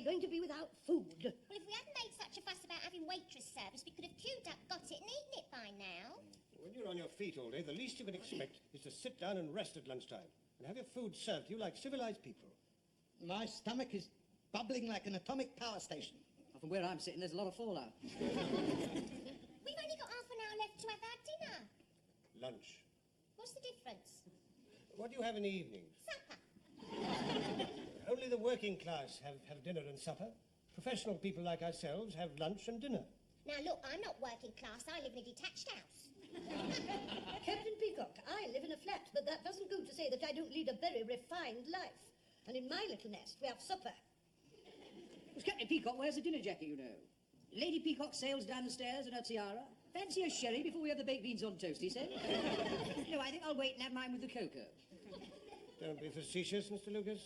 going to be without food? Well, if we hadn't made such a fuss about having waitress service, we could have queued up, got it and eaten it by now. When you're on your feet all day, the least you can expect is to sit down and rest at lunchtime and have your food served to you like civilized people. My stomach is bubbling like an atomic power station. Well, from where I'm sitting, there's a lot of fallout. We've only got half an hour left to have our dinner. Lunch. What's the difference? What do you have in the evening? Supper. Only the working class have dinner and supper. Professional people like ourselves have lunch and dinner. Now, look, I'm not working class. I live in a detached house. Captain Peacock, I live in a flat, but that doesn't go to say that I don't lead a very refined life. And in my little nest, we have supper. Well, Captain Peacock wears a dinner jacket, you know. Lady Peacock sails down the stairs in her tiara. Fancy a sherry before we have the baked beans on toast, he said. No, I think I'll wait and have mine with the cocoa. Don't be facetious, Mr. Lucas.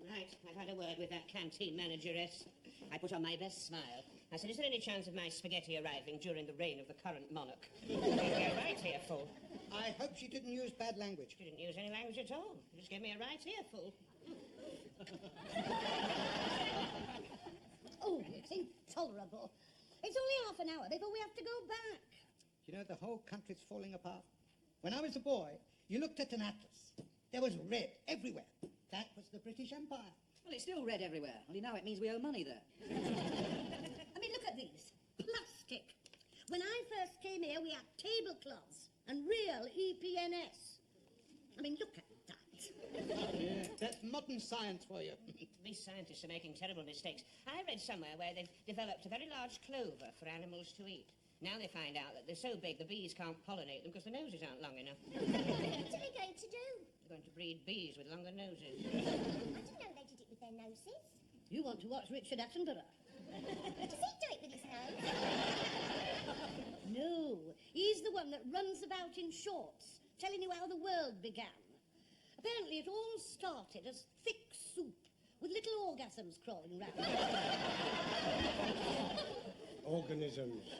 Right, I've had a word with that canteen manageress. I put on my best smile. I said, is there any chance of my spaghetti arriving during the reign of the current monarch? You're right earful. I hope she didn't use bad language. She didn't use any language at all. She just gave me a right earful. Oh, it's intolerable. It's only half an hour before we have to go back. You know, the whole country's falling apart. When I was a boy, you looked at an atlas. There was red everywhere. That was the British Empire. Well, it's still red everywhere. Only now it means we owe money there. I mean, look at these. Plastic. When I first came here, we had tablecloths and real EPNS. I mean, look at that. Yeah, that's modern science for you. These scientists are making terrible mistakes. I read somewhere where they've developed a very large clover for animals to eat. Now they find out that they're so big the bees can't pollinate them because the noses aren't long enough. What are they going to do? They're going to breed bees with longer noses. I didn't know they did it with their noses. You want to watch Richard Attenborough? Does he do it with his nose? No, he's the one that runs about in shorts, telling you how the world began. Apparently it all started as thick soup with little orgasms crawling round. Organisms.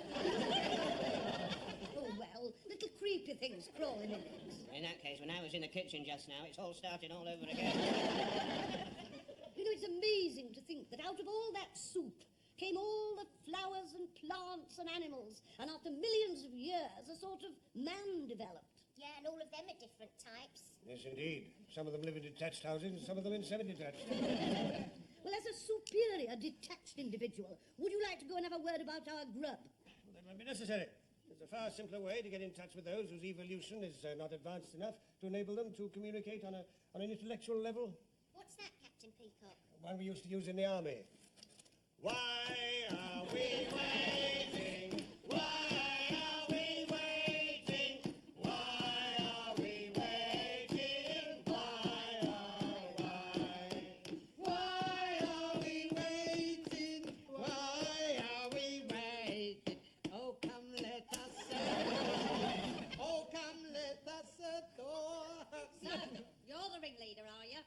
Oh, well, little creepy things crawling in it. In that case, when I was in the kitchen just now, it's all starting all over again. You know, it's amazing to think that out of all that soup came all the flowers and plants and animals, and after millions of years, a sort of man developed. Yeah, and all of them are different types. Yes, indeed. Some of them live in detached houses and some of them in semi-detached. Well, as a superior detached individual, would you like to go and have a word about our grub? Well, that won't be necessary. There's a far simpler way to get in touch with those whose evolution is not advanced enough to enable them to communicate on an intellectual level. What's that, Captain Peacock? One we used to use in the army. Why are we waiting? Why are we waiting? Why are we waiting? Why are we waiting? Why are we waiting? Oh, come let us adore. Oh, come let us adore. So, you're the ringleader, are you?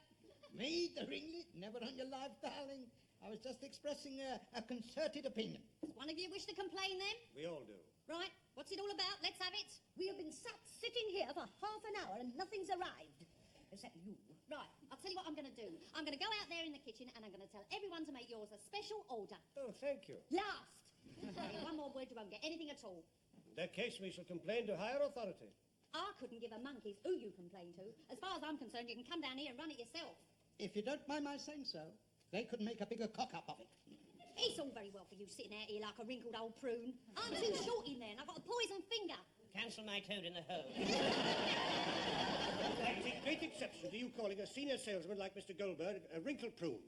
Me, the ringleader? Never on your life, darling. I was just expressing a concerted opinion. One of you wish to complain, then? We all do. Right, what's it all about? Let's have it. We have been sat sitting here for half an hour and nothing's arrived. Except you. Right, I'll tell you what I'm going to do. I'm going to go out there in the kitchen and I'm going to tell everyone to make yours a special order. Oh, thank you. Last. One more word, you won't get anything at all. In that case, we shall complain to higher authority. I couldn't give a monkey's who you complain to. As far as I'm concerned, you can come down here and run it yourself. If you don't mind my saying so, they could make a bigger cock-up of it. It's all very well for you sitting out here like a wrinkled old prune. I'm too short in there and I've got a poison finger. Cancel my toad in the hole. I take great exception to you calling a senior salesman like Mr. Goldberg a wrinkled prune.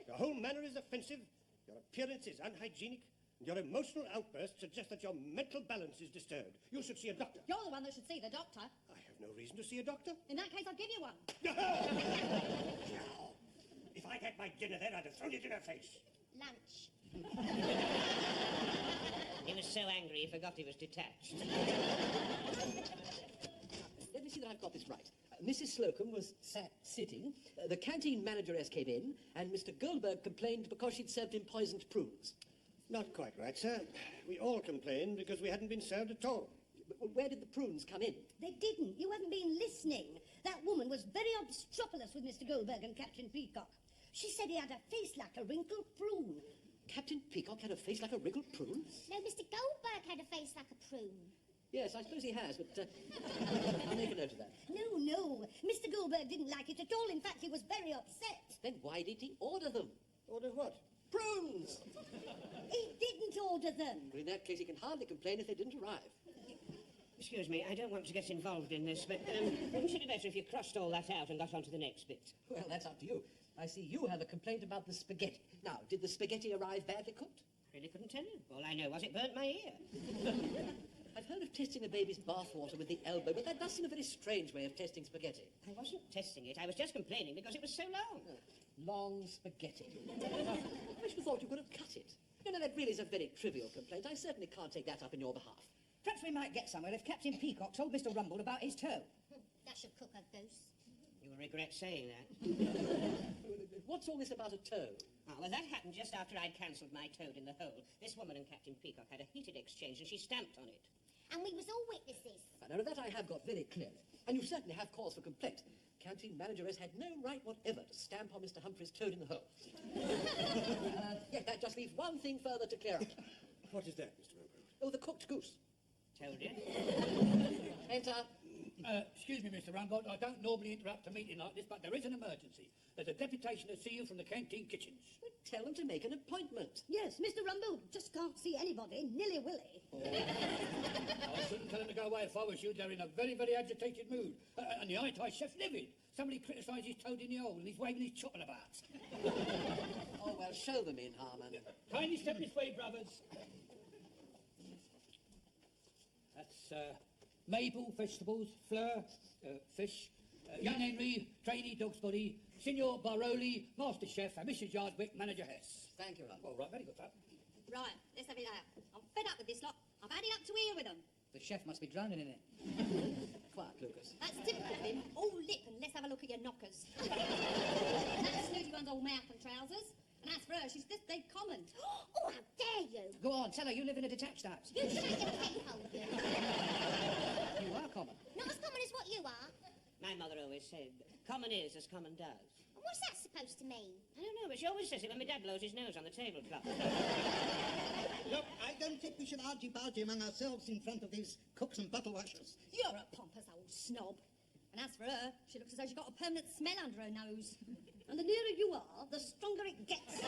Your whole manner is offensive, your appearance is unhygienic, and your emotional outbursts suggest that your mental balance is disturbed. You should see a doctor. You're the one that should see the doctor. I have no reason to see a doctor. In that case, I'll give you one. Now, if I'd had my dinner then, I'd have thrown it in her face. Lunch. He was so angry he forgot he was detached. Let me see that I've got this right. Mrs. Slocum was sitting, the canteen manageress came in, and Mr. Goldberg complained because she'd served him poisoned prunes. Not quite right, sir. We all complained because we hadn't been served at all. But where did the prunes come in? They didn't. You haven't been listening. That woman was very obstropolous with Mr. Goldberg and Captain Peacock. She said he had a face like a wrinkled prune. Captain Peacock had a face like a wrinkled prune? No, Mr. Goldberg had a face like a prune. Yes, I suppose he has, but I'll make a note of that. No. Mr. Goldberg didn't like it at all. In fact, he was very upset. Then why did he order them? Order what? Prunes! He didn't order them. Well, in that case, he can hardly complain if they didn't arrive. Excuse me, I don't want to get involved in this, but wouldn't it be better if you crossed all that out and got on to the next bit? Well, that's up to you. I see you have a complaint about the spaghetti. Now, did the spaghetti arrive badly cooked? Really couldn't tell you. All I know was it burnt my ear. I've heard of testing a baby's bathwater with the elbow, but that does seem a very strange way of testing spaghetti. I wasn't testing it. I was just complaining because it was so long. Long spaghetti. I should have thought you could have cut it. No, that really is a very trivial complaint. I certainly can't take that up in your behalf. Perhaps we might get somewhere if Captain Peacock told Mr. Rumble about his toe. That should cook a goose. You will regret saying that. What's all this about a toe? Ah, well, that happened just after I'd cancelled my toad in the hole. This woman and Captain Peacock had a heated exchange and she stamped on it. And we was all witnesses. Now, that I have got very clearly. And you certainly have cause for complaint. Canteen manageress had no right whatever to stamp on Mr. Humphrey's toad in the hole. Yeah, that just leaves one thing further to clear up. What is that, Mr. Rumbold? Oh, the cooked goose. Told you. Enter. Excuse me, Mr. Rumbold, I don't normally interrupt a meeting like this, but there is an emergency. There's a deputation to see you from the canteen kitchens. Well, tell them to make an appointment. Yes, Mr. Rumbold just can't see anybody, nilly-willy. I shouldn't tell them to go away if I was you. They're in a very, very agitated mood. And the Thai chef's livid. Somebody criticised his toad in the hole and he's waving his chopper about. Oh, well, show them in, Harmon. Kindly step this way, brothers. That's Mabel, vegetables, Fleur, fish, young Henry, trainee, dog's body, Signor Baroli, master chef, and Mrs. Yardwick, manager Hess. Thank you, Harmon. All right, very good, sir. Right, let's have it out. I'm fed up with this lot. I've had it up to here with them. The chef must be drowning in it. Quiet, Lucas. That's typical of him. All lip, and let's have a look at your knockers. That snooty one's all mouth and trousers. And as for her, she's just dead common. Oh, how dare you! Go on, tell her you live in a detached house. You shut your pet hole, you. You are common. Not as common as what you are. My mother always said, common is as common does. And what's that supposed to mean? I don't know, but she always says it when my dad blows his nose on the tablecloth. Look, I don't think we should argy-bargy among ourselves in front of these cooks and bottle washers. You're a pompous old snob. And as for her, she looks as though she's got a permanent smell under her nose. And the nearer you are, the stronger it gets.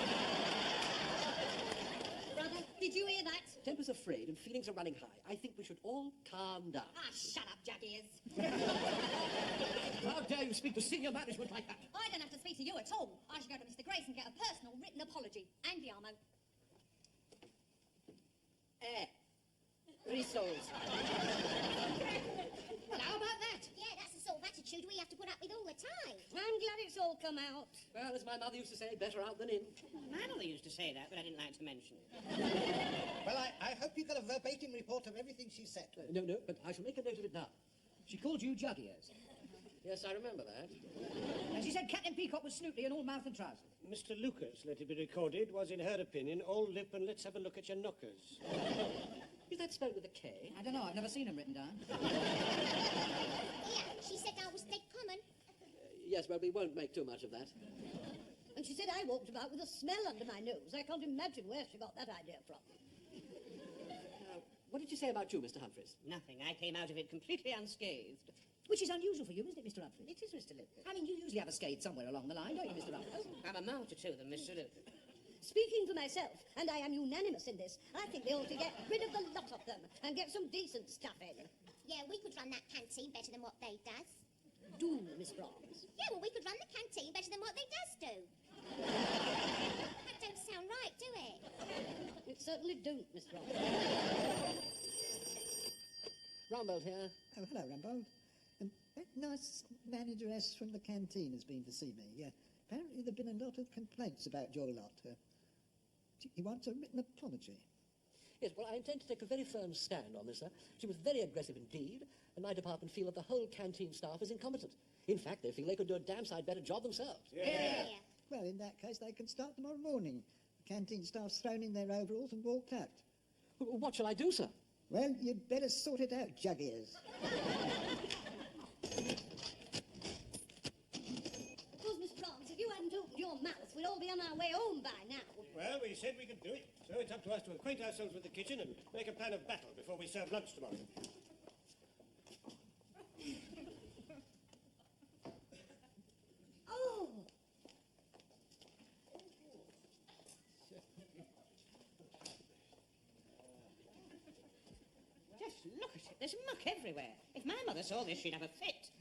Brother, did you hear that? Temper's afraid and feelings are running high. I think we should all calm down. Ah, shut up, jackears. How dare you speak to senior management like that? I don't have to speak to you at all. I should go to Mr. Grace and get a personal written apology. And the armo. Rissoles. Well, how about that? Yeah, that's the sort of attitude we have to put up with all the time. I'm glad it's all come out. Well, as my mother used to say, better out than in. My mother used to say that, but I didn't like to mention it. Well, I hope you got a verbatim report of everything she said. No, but I shall make a note of it now. She called you jug ears. Yes, I remember that. And she said Captain Peacock was snoopy and all mouth and trousers. Mr. Lucas, let it be recorded, was in her opinion all lip and let's have a look at your knockers. Is that spelled with a K? I don't know, I've never seen them written down. Yeah, she said I was dead common. Yes, well, we won't make too much of that. And she said I walked about with a smell under my nose. I can't imagine where she got that idea from. What did you say about you, Mr. Humphreys? Nothing. I came out of it completely unscathed. Which is unusual for you, isn't it, Mr. Humphrey? It is, Mr. Lucas. I mean, you usually have a scathe somewhere along the line, don't you, Mr. Humphrey? I'm a martyr to them, Mr. Lucas. Speaking for myself, and I am unanimous in this, I think they ought to get rid of the lot of them and get some decent stuff in. Yeah, we could run that canteen better than what they does. Do, Miss Brahms. Yeah, well, we could run the canteen better than what they does do. That don't sound right, do it? It certainly don't, Miss Brahms. Rumbold here. Oh, hello, Rumbold. That nice manageress from the canteen has been to see me. Apparently there have been a lot of complaints about your lot. He wants a written apology. Yes, well, I intend to take a very firm stand on this, sir. She was very aggressive indeed, and my department feel that the whole canteen staff is incompetent. In fact, they feel they could do a damn sight better job themselves. Yeah. Well, in that case, they can start tomorrow morning. The canteen staff's thrown in their overalls and walked out. What shall I do, sir? Well, you'd better sort it out, jug ears. Of course, Miss Brahms, if you hadn't opened your mouth, we on our way home by now. Well, we said we could do it, so it's up to us to acquaint ourselves with the kitchen and make a plan of battle before we serve lunch tomorrow. Oh! Just look at it. There's muck everywhere. If my mother saw this, she'd have a fit.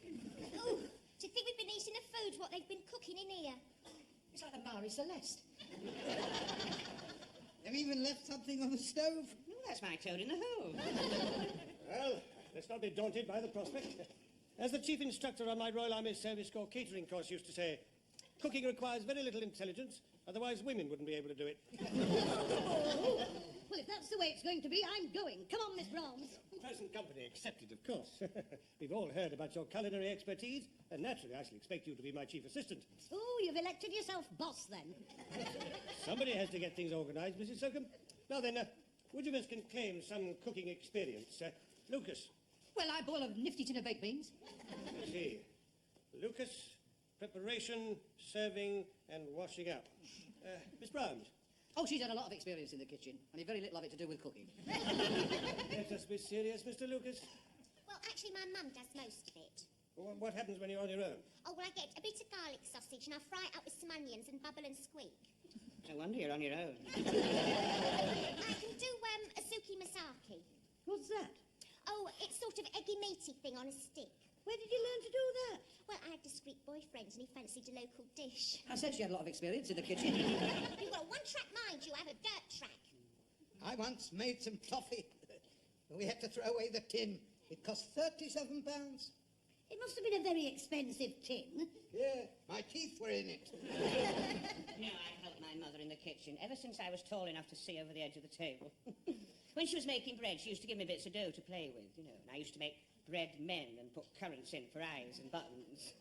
Oh, to think we've been eating the food what they've been cooking in here. It's like the Marie Celeste. They've even left something on the stove. Oh, that's my toad in the hole. Well, let's not be daunted by the prospect. As the chief instructor on my Royal Army Service Corps catering course used to say, cooking requires very little intelligence, otherwise women wouldn't be able to do it. Well, if that's the way it's going to be, I'm going. Come on, Miss Brahms. Present company accepted, of course. We've all heard about your culinary expertise, and naturally I shall expect you to be my chief assistant. Oh, you've elected yourself boss, then. Somebody has to get things organised, Mrs. Slocum. Now then, would you miss can claim some cooking experience? Lucas. Well, I boil a nifty tin of baked beans. Let's see. Lucas, preparation, serving, and washing up. Miss Brahms. Oh, she's had a lot of experience in the kitchen, and very little of it to do with cooking. Let us be serious, Mr. Lucas. Well, actually, my mum does most of it. What happens when you're on your own? Oh, well, I get a bit of garlic sausage and I fry it up with some onions and bubble and squeak. No wonder you're on your own. I can do a suki masaki. What's that? Oh, it's sort of eggy meaty thing on a stick. Where did you learn to do that? Well, I had a discreet boyfriend and he fancied a local dish. I said she had a lot of experience in the kitchen. You've got a one-track mind, you have a dirt track. I once made some toffee. We had to throw away the tin. It cost £37. It must have been a very expensive tin. Yeah, my teeth were in it. You know, I helped my mother in the kitchen ever since I was tall enough to see over the edge of the table. When she was making bread, she used to give me bits of dough to play with, you know, and I used to make bread men and put currants in for eyes and buttons.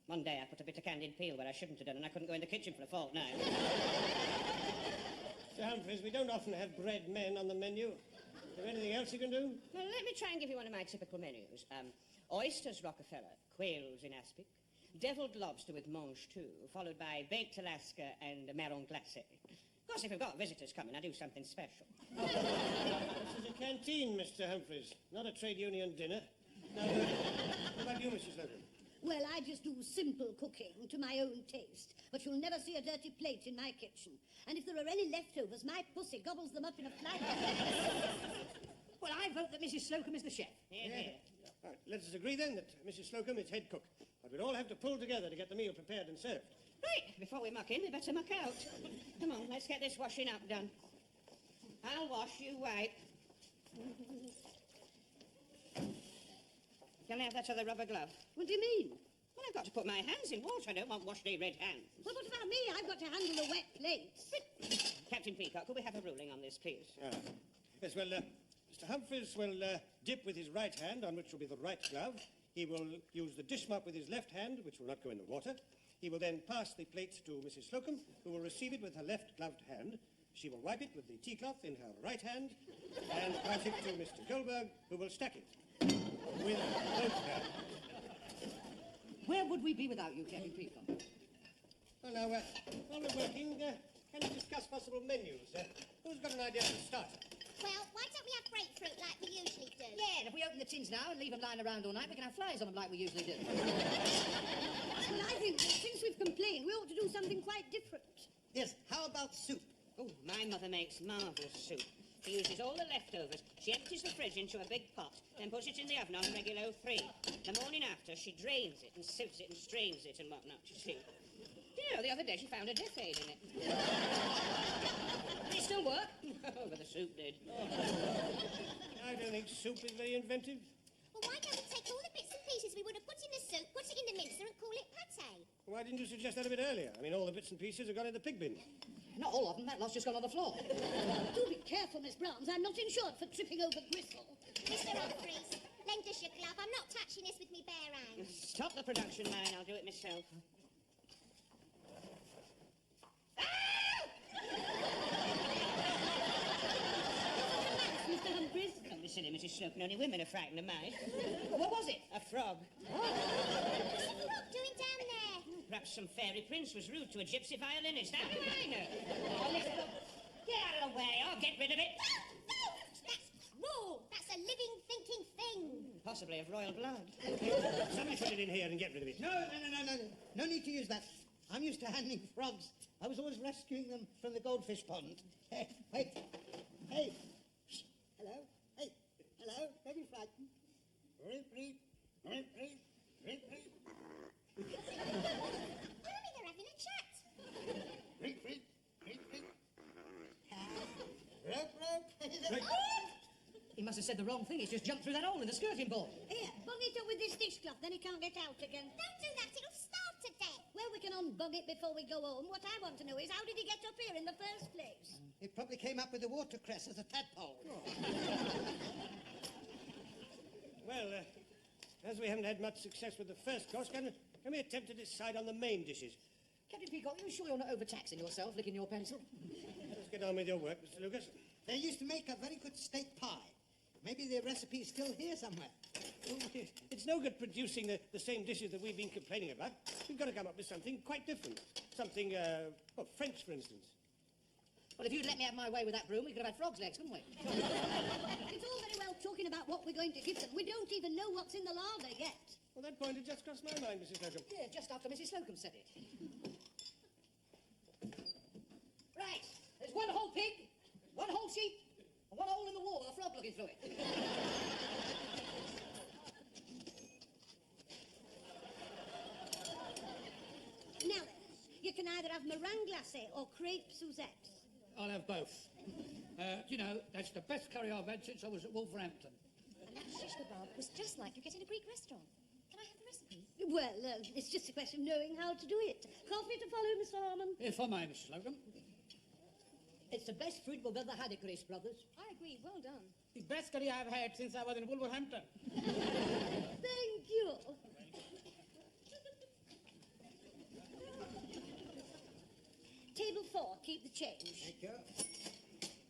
One day I put a bit of candied peel where I shouldn't have done, and I couldn't go in the kitchen for a fortnight. Sir Humphreys, we don't often have bread men on the menu. Is there anything else you can do? Well, let me try and give you one of my typical menus. Oysters Rockefeller, quails in aspic, deviled lobster with mange tout, followed by baked Alaska and marron glacé. Of course, if we've got visitors coming, I do something special. This is a canteen, Mr. Humphreys, not a trade union dinner. Now, what about you, Mrs. Slocum? Well, I just do simple cooking to my own taste. But you'll never see a dirty plate in my kitchen. And if there are any leftovers, my pussy gobbles them up in a flash. Well, I vote that Mrs. Slocum is the chef. Here, here. All right, let us agree then that Mrs. Slocum is head cook. But we'd all have to pull together to get the meal prepared and served. Right, before we muck in, we better muck out. Come on, let's get this washing up done. I'll wash, you wipe. Can I have that other rubber glove? What do you mean? Well, I've got to put my hands in water. I don't want washy red hands. Well, what about me? I've got to handle the wet plates. Captain Peacock, could we have a ruling on this, please? Yes, well, Mr. Humphreys will dip with his right hand, on which will be the right glove. He will use the dish mop with his left hand, which will not go in the water. He will then pass the plate to Mrs. Slocum, who will receive it with her left gloved hand. She will wipe it with the tea cloth in her right hand and pass it to Mr. Goldberg, who will stack it with both hands. Where would we be without you, Captain Peacock? Well, now, while we're working, can we discuss possible menus? Who's got an idea for a start? Well, why don't we have grapefruit like we usually do? Yeah, and if we open the tins now and leave them lying around all night, we can have flies on them like we usually do. Well, I think that since we've complained, we ought to do something quite different. Yes, how about soup? Oh, my mother makes marvellous soup. She uses all the leftovers. She empties the fridge into a big pot, then puts it in the oven on regulo 3. The morning after, she drains it and sieves it and strains it and whatnot, you see. You know, the other day she found a death aid in it. Does it still work? Oh, but the soup did. I don't think soup is very inventive. Well, why don't we take all the bits and pieces we would have put in the soup, put it in the mincer and call it pate? Why didn't you suggest that a bit earlier? I mean, all the bits and pieces have gone in the pig bin. Not all of them. That lot's just gone on the floor. Do be careful, Miss Brahms. I'm not insured for tripping over gristle. Mr. Humphreys, lend us your glove. I'm not touching this with me bare hands. Stop the production line. I'll do it myself. Mr. Humphreys? Don't be silly, Mrs. Slocum. Only women are frightened of mice. What was it? A frog. What's the frog doing down there? Perhaps some fairy prince was rude to a gypsy violinist. How do I know? Oh, listen, look. Get out of the way. I'll get rid of it. That's cruel. That's a living, thinking thing. Possibly of royal blood. Somebody put it in here and get rid of it. No. No need to use that. I'm used to handling frogs. I was always rescuing them from the goldfish pond. Hey, wait. Hey. Shh. Hello. Hey. Hello. Don't be frightened. Reep, reep. Reep, reep. Reep, reep. Oh, they're having a chat. Reep, reep. Reep, reep. Rope, rope. He must have said the wrong thing. He's just jumped through that hole in the skirting board. Here, bung it up with this dishcloth, then he can't get out again. Don't do that. It'll starve to death. Well, we can unbung it before we go home. What I want to know is, how did he get up here in the first place? It probably came up with the watercress as a tadpole. Well, as we haven't had much success with the first course, can we attempt to decide on the main dishes? Captain Peacock, are you sure you're not overtaxing yourself, licking your pencil? Let's get on with your work, Mr. Lucas. They used to make a very good steak pie. Maybe the recipe's still here somewhere. Oh, it's no good producing the same dishes that we've been complaining about. We've got to come up with something quite different. Something, French, for instance. Well, if you'd let me have my way with that broom, we could have had frog's legs, couldn't we? It's all very well talking about what we're going to give them. We don't even know what's in the larder yet. Well, that point had just crossed my mind, Mrs. Slocum. Yeah, just after Mrs. Slocum said it. Right, there's one whole pig, one whole sheep, and one hole in the wall with a frog looking through it. Now then, you can either have meringue glacé or crepe Suzette. I'll have both. You know, that's the best curry I've had since I was at Wolverhampton. And that shish kebab was just like you get in a Greek restaurant. Can I have the recipe? Well, it's just a question of knowing how to do it. Coffee to follow, Mr. Harmon? If I may, Mrs. Slocum. It's the best food we've ever had at Grace Brothers. I agree. Well done. The best curry I've had since I was in Wolverhampton. Thank you. Table 4, keep the change. Thank you.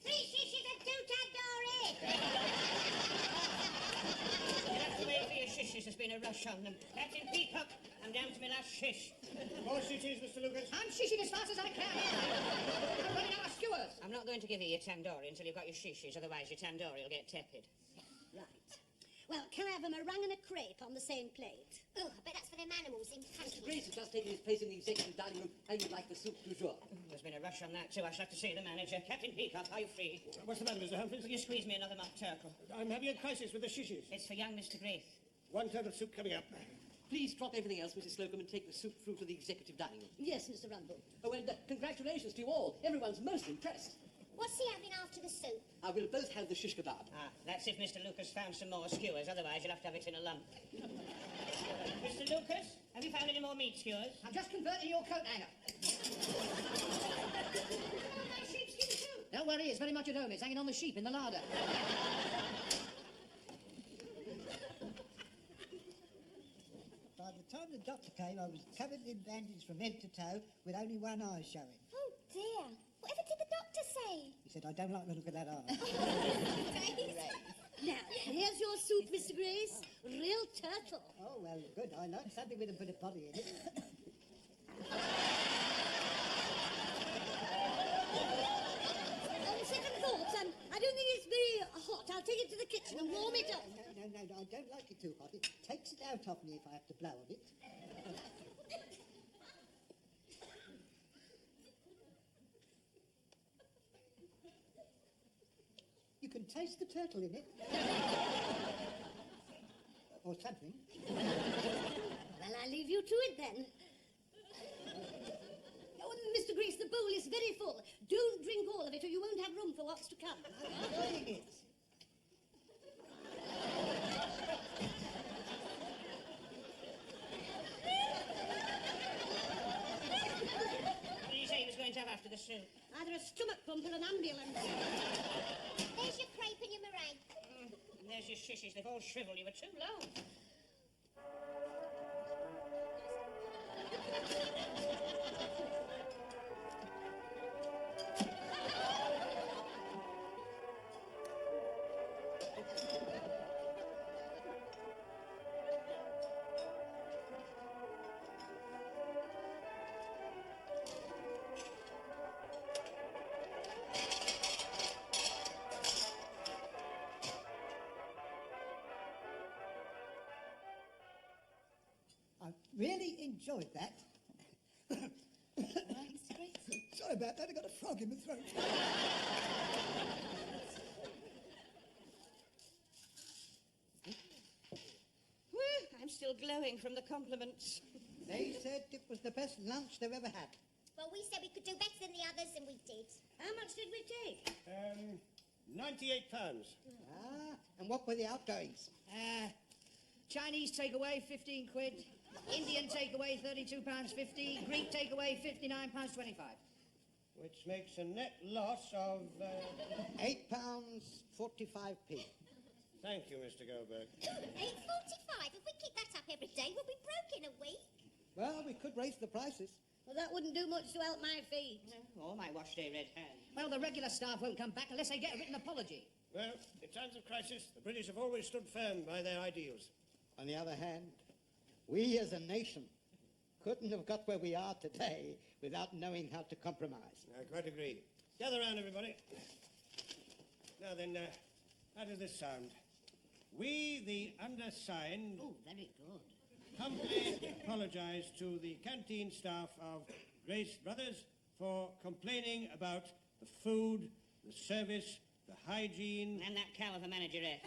3 shishes and 2 tandoori. You'll have to wait for your shishes. There's been a rush on them. Captain Peacock, I'm down to my last shish. More shishes, Mr. Lucas. I'm shishing as fast as I can. I'm running out of skewers. I'm not going to give you your tandoori until you've got your shishes, otherwise your tandoori will get tepid. Right. Well, can I have a meringue and a crepe on the same plate? Oh, I bet that's for them animals in Mr. packing. Grace has just taken his place in the executive dining room and you'd like the soup du jour. There's been a rush on that too. I shall have to see the manager. Captain Peacock, are you free? What's the matter, Mr. Humphries? Will you squeeze me another mock turtle? I'm having a crisis with the shishes. It's for young Mr. Grace. 1 turtle soup coming up. Please drop everything else, Mrs. Slocum, and take the soup through to the executive dining room. Yes, Mr. Rumble. Oh, and congratulations to you all. Everyone's most impressed. What's he having after the soup? We'll both have the shish kebab. That's if Mr. Lucas found some more skewers, otherwise you'll have to have it in a lump. Mr. Lucas, have you found any more meat skewers? I'm just converting your coat hanger. My sheepskin too. Don't worry, it's very much at home. It's hanging on the sheep in the larder. By the time the doctor came, I was covered in bandages from head to toe with only one eye showing. Oh dear. Whatever did the doctor say? He said, I don't like the look of that eye. Now, here's your soup, Mr. Grace. Real turtle. Oh, well, good. I like something with a bit of body in it. On second thoughts, I don't think it's very hot. I'll take it to the kitchen and warm it up. No, I don't like it too hot. It takes it out of me if I have to blow on it. You can taste the turtle in it. Or something. Well, I'll leave you to it then. Oh, Mr. Grace, the bowl is very full. Don't drink all of it or you won't have room for what's to come. I'm enjoying it. What did you say he was going to have after the soup? Either a stomach pump or an ambulance. There's your crepe and your meringue. And there's your shishes. They've all shriveled. You were too long. enjoyed that. Right, Mr. Griggs? Sorry about that, I got a frog in my throat. I'm still glowing from the compliments. They said it was the best lunch they've ever had. Well, we said we could do better than the others, and we did. How much did we take? £98. Ah, and what were the outgoings? Chinese takeaway, 15 quid. Indian takeaway, £32.50. Greek takeaway, £59.25. Which makes a net loss of... £8.45p. Thank you, Mr. Goldberg. 8.45. If we keep that up every day, we'll be broke in a week. Well, we could raise the prices. Well, that wouldn't do much to help my feet. Or my wash day red hand. Well, the regular staff won't come back unless they get a written apology. Well, in times of crisis, the British have always stood firm by their ideals. On the other hand, we as a nation couldn't have got where we are today without knowing how to compromise. I quite agree. Gather round, everybody. Now then, how does this sound? We, the undersigned, Oh, very good. humbly apologise to the canteen staff of Grace Brothers for complaining about the food, the service, the hygiene... And that cow of a manageress.